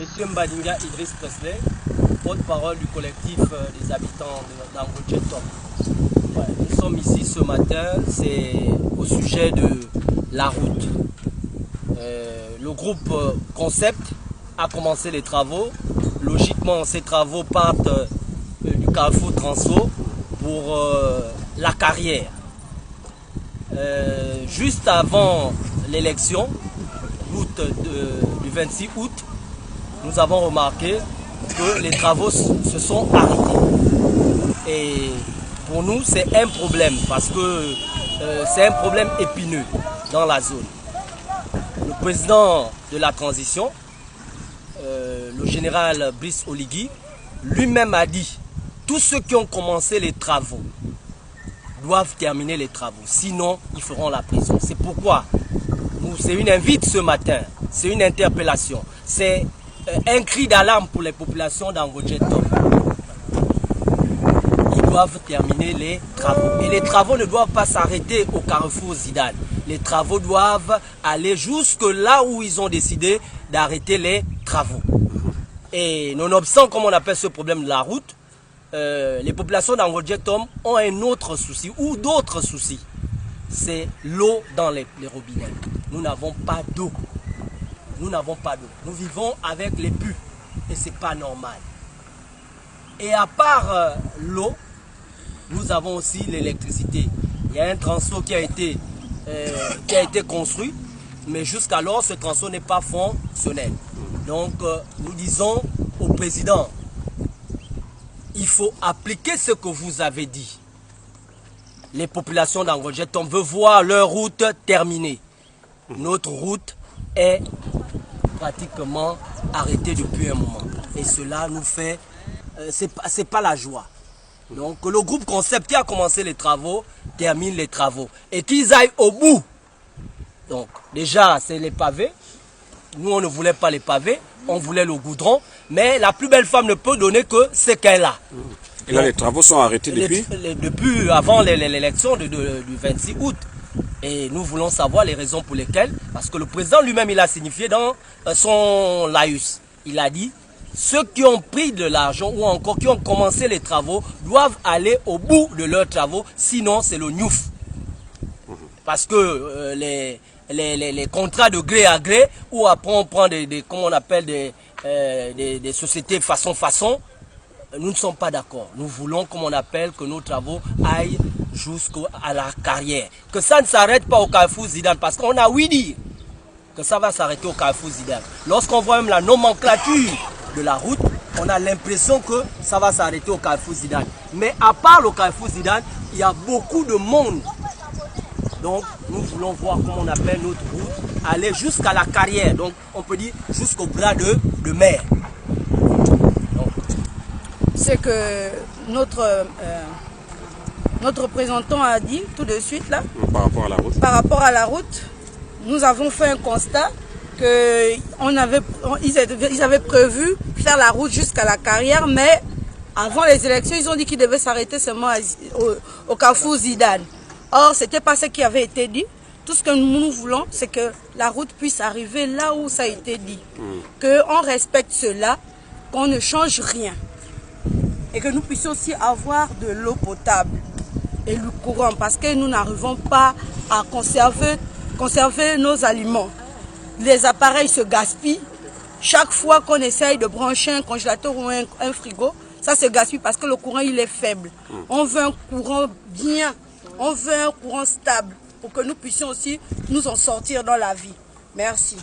Monsieur Mbadinga Idriss Presley, porte-parole du collectif des habitants d'Angoche-Tom. Ouais, nous sommes ici ce matin, c'est au sujet de la route. Le groupe Concept a commencé les travaux. Logiquement, ces travaux partent du carrefour Transo pour la carrière. Juste avant l'élection, du 26 août, nous avons remarqué que les travaux se sont arrêtés. Et pour nous, c'est un problème parce que c'est un problème épineux dans la zone. Le président de la transition, le général Brice Oligui, lui-même a dit tous ceux qui ont commencé les travaux doivent terminer les travaux, sinon ils feront la prison. C'est pourquoi c'est une invite ce matin, c'est une interpellation, c'est un cri d'alarme pour les populations d'Angoche-Tom. Ils doivent terminer les travaux. Et les travaux ne doivent pas s'arrêter au carrefour Zidane. Les travaux doivent aller jusque là où ils ont décidé d'arrêter les travaux. Et nonobstant, comme on appelle ce problème de la route, les populations d'Angoche-Tom ont un autre souci ou d'autres soucis. C'est l'eau dans les robinets. Nous n'avons pas d'eau. Nous n'avons pas d'eau. Nous vivons avec les puits et ce n'est pas normal. Et à part l'eau, nous avons aussi l'électricité. Il y a un transo qui a été construit, mais jusqu'alors ce transo n'est pas fonctionnel. Donc nous disons au président, il faut appliquer ce que vous avez dit. Les populations d'Angoche-Tom veulent voir leur route terminée. Notre route est pratiquement arrêtée depuis un moment. Et cela nous fait... c'est pas la joie. Donc le groupe Concept qui a commencé les travaux termine les travaux. Et qu'ils aillent au bout. Donc déjà c'est les pavés. Nous on ne voulait pas les pavés. On voulait le goudron. Mais la plus belle femme ne peut donner que ce qu'elle a. Et là, les travaux sont arrêtés depuis depuis avant l'élection du 26 août. Et nous voulons savoir les raisons pour lesquelles. Parce que le président lui-même, il a signifié dans son laïus. Il a dit, ceux qui ont pris de l'argent ou encore qui ont commencé les travaux doivent aller au bout de leurs travaux. Sinon, c'est le NIOF. Parce que les contrats de gré à gré, ou après on prend comment on appelle des sociétés façon, nous ne sommes pas d'accord. Nous voulons, comme on appelle, que nos travaux aillent jusqu'à la carrière. Que ça ne s'arrête pas au carrefour Zidane, parce qu'on a ouï dire que ça va s'arrêter au carrefour Zidane. Lorsqu'on voit même la nomenclature de la route, on a l'impression que ça va s'arrêter au carrefour Zidane. Mais à part le carrefour Zidane, il y a beaucoup de monde. Donc, nous voulons voir comment on appelle notre route, aller jusqu'à la carrière. Donc, on peut dire jusqu'au bras de mer. C'est que notre représentant a dit tout de suite là. Par rapport à la route. Par rapport à la route, nous avons fait un constat qu'ils avaient prévu faire la route jusqu'à la carrière, mais avant les élections, ils ont dit qu'ils devaient s'arrêter seulement au carrefour Zidane. Or, ce n'était pas ce qui avait été dit. Tout ce que nous voulons, c'est que la route puisse arriver là où ça a été dit. Qu'on respecte cela, qu'on ne change rien. Et que nous puissions aussi avoir de l'eau potable et le courant, parce que nous n'arrivons pas à conserver nos aliments. Les appareils se gaspillent. Chaque fois qu'on essaye de brancher un congélateur ou un frigo, ça se gaspille parce que le courant il est faible. On veut un courant bien, on veut un courant stable pour que nous puissions aussi nous en sortir dans la vie. Merci.